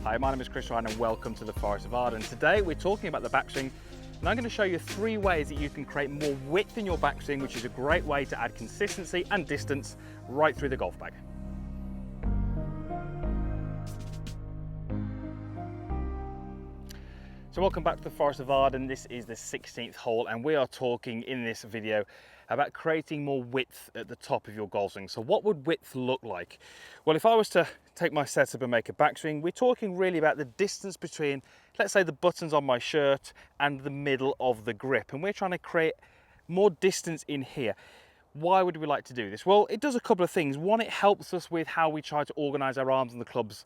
Hi, my name is Chris Ryan and welcome to the Forest of Arden. Today we're talking about the backswing and I'm going to show you 3 ways that you can create more width in your backswing, which is a great way to add consistency and distance right through the golf bag. So welcome back to the Forest of Arden. This is the 16th hole and we are talking in this video about creating more width at the top of your golf swing. So what would width look like? Well, if I was to take my setup and make a backswing, we're talking really about the distance between, let's say, the buttons on my shirt and the middle of the grip. And we're trying to create more distance in here. Why would we like to do this? Well, it does a couple of things. One, it helps us with how we try to organize our arms and the clubs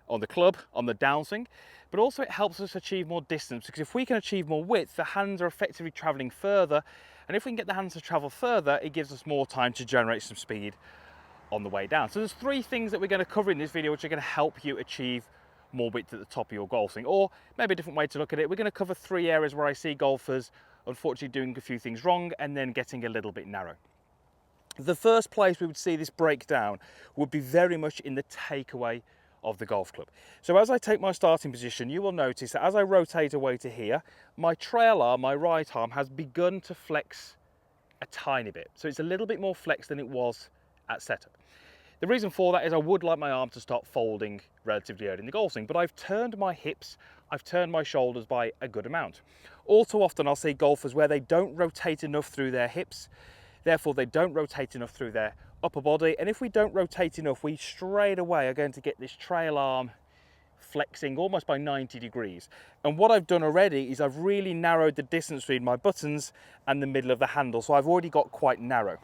on the club, on the downswing, but also it helps us achieve more distance, because if we can achieve more width, the hands are effectively traveling further, and if we can get the hands to travel further, it gives us more time to generate some speed on the way down. So there's 3 things that we're going to cover in this video which are going to help you achieve more width at the top of your golf swing, or maybe a different way to look at it. We're going to cover 3 areas where I see golfers unfortunately doing a few things wrong and then getting a little bit narrow. The first place we would see this break down would be very much in the takeaway of the golf club. So as I take my starting position, you will notice that as I rotate away to here, my trail arm, my right arm, has begun to flex a tiny bit. So it's a little bit more flexed than it was at setup. The reason for that is I would like my arm to start folding relatively early in the golf swing, but I've turned my hips, I've turned my shoulders by a good amount. All too often I'll see golfers where they don't rotate enough through their hips, therefore they don't rotate enough through their upper body, and if we don't rotate enough, we straight away are going to get this trail arm flexing almost by 90 degrees. And what I've done already is I've really narrowed the distance between my buttons and the middle of the handle, so I've already got quite narrow.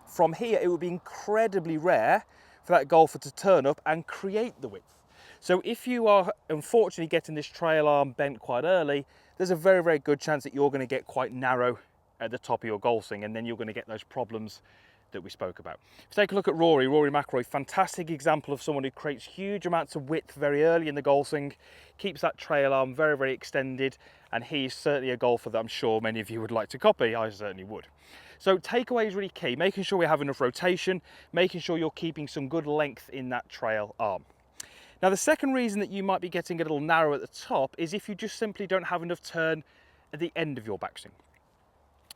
From here, it would be incredibly rare for that golfer to turn up and create the width. So if you are unfortunately getting this trail arm bent quite early, there's a very, very good chance that you're going to get quite narrow at the top of your golf swing, and then you're going to get those problems that we spoke about. If you take a look at Rory McIlroy, fantastic example of someone who creates huge amounts of width very early in the golf swing, keeps that trail arm very, very extended, and he's certainly a golfer that I'm sure many of you would like to copy. I certainly would. So takeaway is really key, making sure we have enough rotation, making sure you're keeping some good length in that trail arm. Now the second reason that you might be getting a little narrow at the top is if you just simply don't have enough turn at the end of your backswing.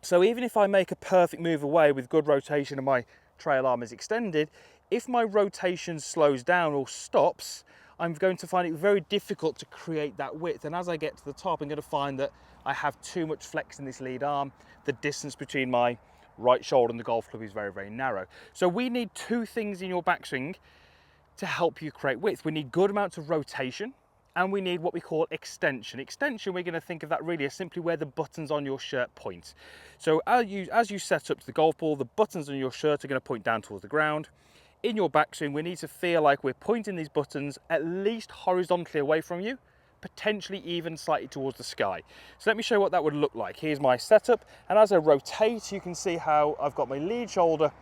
So even if I make a perfect move away with good rotation and my trail arm is extended, if my rotation slows down or stops, I'm going to find it very difficult to create that width. And as I get to the top, I'm going to find that I have too much flex in this lead arm. The distance between my right shoulder and the golf club is very, very narrow. So we need 2 things in your backswing to help you create width. We need good amounts of rotation, and we need what we call extension. Extension, we're going to think of that really as simply where the buttons on your shirt point. So as you set up to the golf ball, the buttons on your shirt are going to point down towards the ground. In your backswing, we need to feel like we're pointing these buttons at least horizontally away from you, potentially even slightly towards the sky. So let me show you what that would look like. Here's my setup, and as I rotate, you can see how I've got my lead shoulder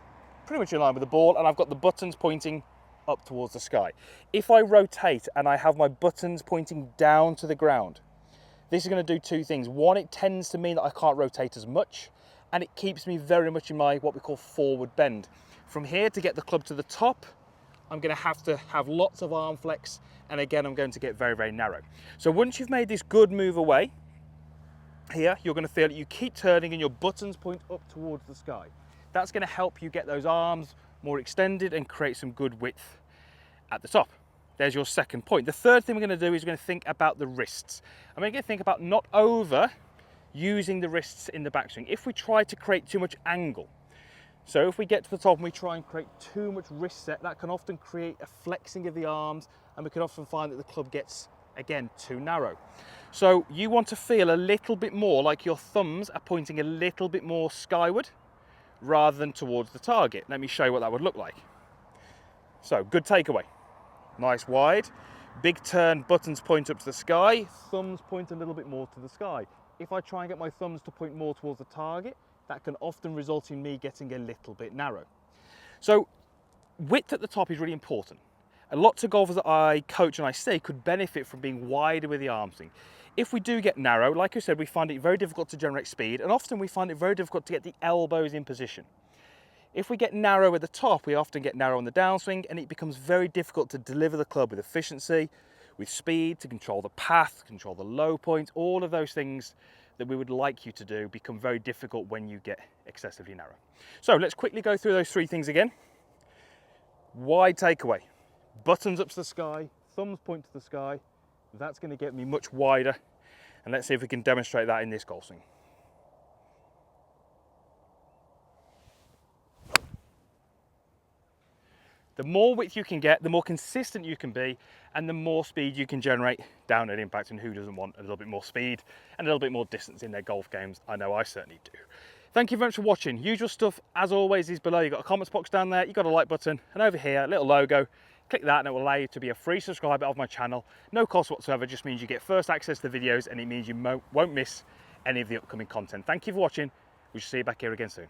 pretty much in line with the ball, and I've got the buttons pointing up towards the sky. If I rotate and I have my buttons pointing down to the ground, this is going to do 2 things. One, it tends to mean that I can't rotate as much, and it keeps me very much in my what we call forward bend. From here, to get the club to the top, I'm going to have lots of arm flex, and again I'm going to get very, very narrow. So once you've made this good move away here, you're going to feel that you keep turning and your buttons point up towards the sky. That's going to help you get those arms more extended and create some good width at the top. There's your second point. The third thing we're going to do is we're going to think about the wrists. I'm going to think about not over using the wrists in the backswing. If we try to create too much angle, so if we get to the top and we try and create too much wrist set, that can often create a flexing of the arms, and we can often find that the club gets, again, too narrow. So you want to feel a little bit more like your thumbs are pointing a little bit more skyward rather than towards the target. Let me show you what that would look like. So good takeaway. Nice wide, big turn, buttons point up to the sky, thumbs point a little bit more to the sky. If I try and get my thumbs to point more towards the target, that can often result in me getting a little bit narrow. So width at the top is really important. And lots of golfers that I coach and I see could benefit from being wider with the arm swing. If we do get narrow, like I said, we find it very difficult to generate speed, and often we find it very difficult to get the elbows in position. If we get narrow at the top, we often get narrow on the downswing, and it becomes very difficult to deliver the club with efficiency. with speed, to control the path, control the low point. All of those things that we would like you to do become very difficult when you get excessively narrow. So let's quickly go through those 3 things again. Wide takeaway, buttons up to the sky, thumbs point to the sky. That's going to get me much wider, and let's see if we can demonstrate that in this golf swing. The more width you can get, the more consistent you can be, and the more speed you can generate down at impact. And who doesn't want a little bit more speed and a little bit more distance in their golf games? I know I certainly do. Thank you very much for watching. Usual stuff, as always, is below. You've got a comments box down there, you've got a like button, and over here, a little logo. Click that and it will allow you to be a free subscriber of my channel. No cost whatsoever, just means you get first access to the videos, and it means you won't miss any of the upcoming content. Thank you for watching. We shall see you back here again soon.